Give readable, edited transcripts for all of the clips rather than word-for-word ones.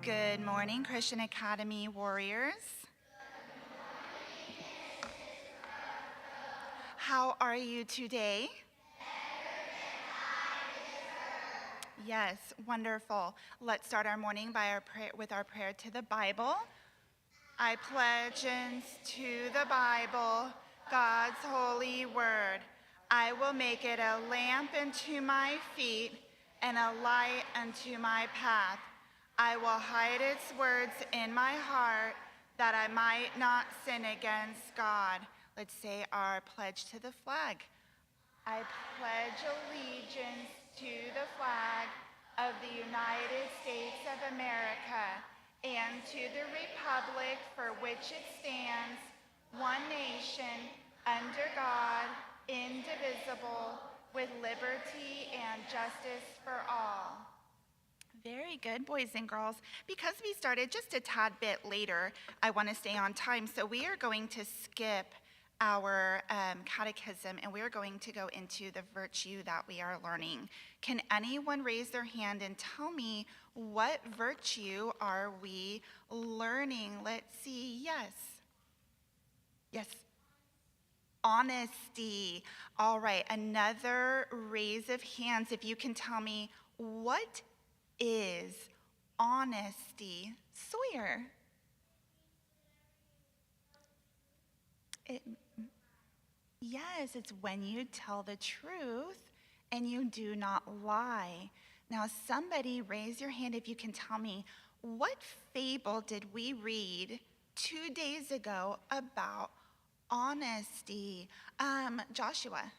Good morning, Christian Academy warriors. How are you today? Yes, wonderful. Let's start our morning with our prayer to the Bible. I pledge to the Bible, God's holy word. I will make it a lamp unto my feet and a light unto my path. I will hide its words in my heart that I might not sin against God. Let's say our pledge to the flag. I pledge allegiance to the flag of the United States of America and to the republic for which it stands, one nation, under God, indivisible, with liberty and justice for all. Very good, boys and girls. Because we started just a tad bit later, I want to stay on time, so we are going to skip our catechism, and we are going to go into the virtue that we are learning. Can anyone raise their hand and tell me what virtue are we learning? Let's see. Yes. Honesty. All right, another raise of hands if you can tell me what is honesty. Sawyer. Yes, it's when you tell the truth and you do not lie. Now, somebody raise your hand if you can tell me, what fable did we read 2 days ago about honesty? Joshua.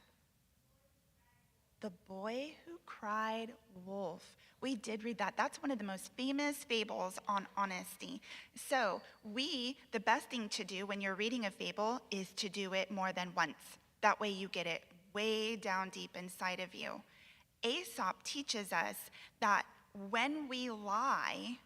The boy who cried wolf. We did read that. That's one of the most famous fables on honesty. So the best thing to do when you're reading a fable is to do it more than once. That way you get it way down deep inside of you. Aesop teaches us that when we lie,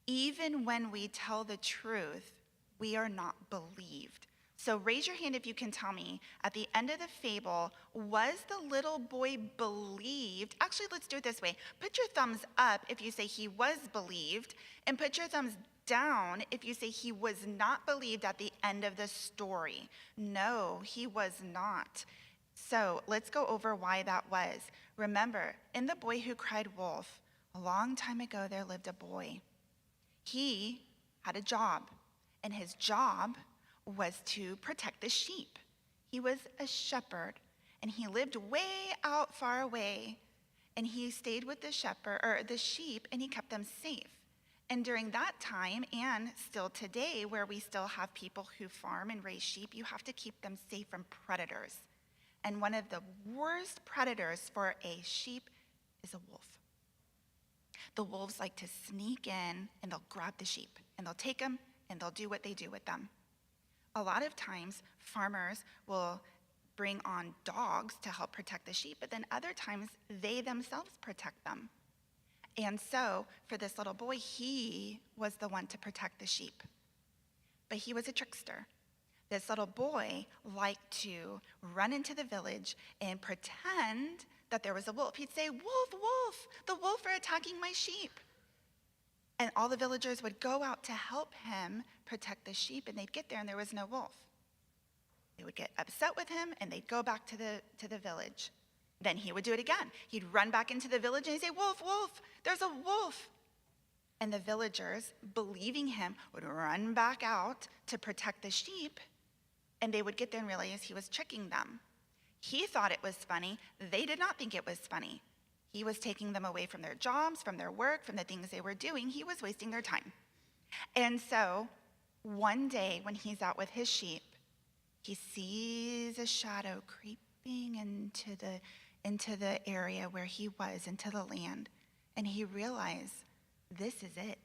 even when we tell the truth, we are not believed. So raise your hand if you can tell me, at the end of the fable, was the little boy believed? Actually, let's do it this way. Put your thumbs up if you say he was believed, and put your thumbs down if you say he was not believed at the end of the story. No, he was not. So let's go over why that was. Remember, in The Boy Who Cried Wolf, a long time ago there lived a boy. He had a job, and his job was to protect the sheep. He was a shepherd, and he lived way out far away, and he stayed with the sheep, and he kept them safe. And during that time, and still today, where we still have people who farm and raise sheep, you have to keep them safe from predators. And one of the worst predators for a sheep is a wolf. The wolves like to sneak in, and they'll grab the sheep, and they'll take them, and they'll do what they do with them. A lot of times, farmers will bring on dogs to help protect the sheep, but then other times, they themselves protect them. And so, for this little boy, he was the one to protect the sheep. But he was a trickster. This little boy liked to run into the village and pretend that there was a wolf. He'd say, "Wolf, wolf, the wolf are attacking my sheep." And all the villagers would go out to help him protect the sheep, and they'd get there and there was no wolf. They would get upset with him, and they'd go back to the village. Then he would do it again. He'd run back into the village and he'd say, "Wolf, wolf, there's a wolf." And the villagers, believing him, would run back out to protect the sheep, and they would get there and realize he was tricking them. He thought it was funny. They did not think it was funny. He was taking them away from their jobs, from their work, from the things they were doing. He was wasting their time. And so one day when he's out with his sheep, he sees a shadow creeping into the area where he was, into the land. And he realized, this is it.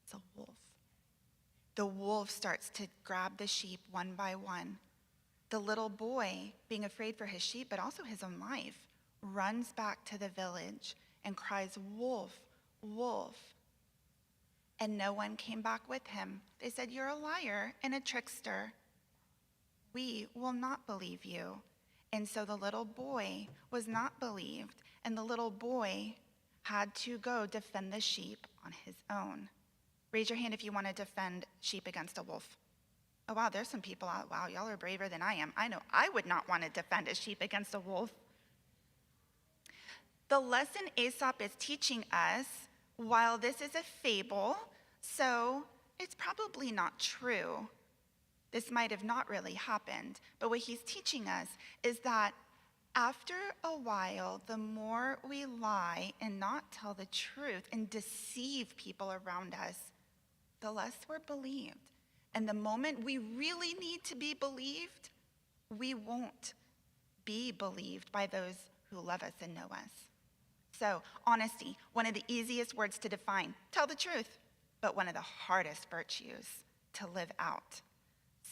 It's a wolf. The wolf starts to grab the sheep one by one. The little boy, being afraid for his sheep, but also his own life, runs back to the village and cries, "Wolf, wolf." And no one came back with him. They said, "You're a liar and a trickster. We will not believe you." And so the little boy was not believed, and the little boy had to go defend the sheep on his own. Raise your hand if you want to defend sheep against a wolf. Oh, wow, there's some people out. Wow, y'all are braver than I am. I know I would not want to defend a sheep against a wolf. The lesson Aesop is teaching us, while this is a fable, so it's probably not true. This might have not really happened, but what he's teaching us is that after a while, the more we lie and not tell the truth and deceive people around us, the less we're believed. And the moment we really need to be believed, we won't be believed by those who love us and know us. So, honesty, one of the easiest words to define. Tell the truth, but one of the hardest virtues to live out.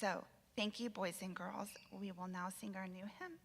So, thank you, boys and girls. We will now sing our new hymn.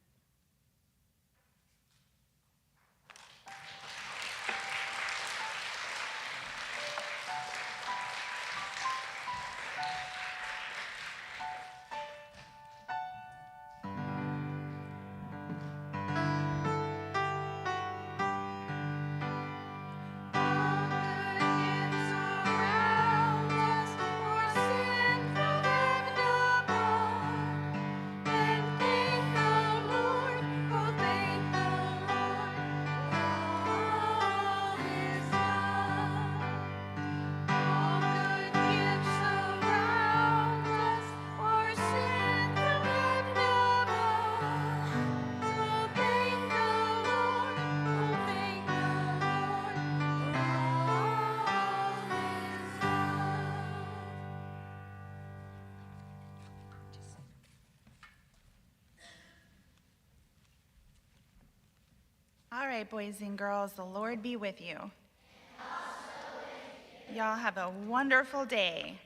All right, boys and girls, the Lord be with you. Y'all have a wonderful day.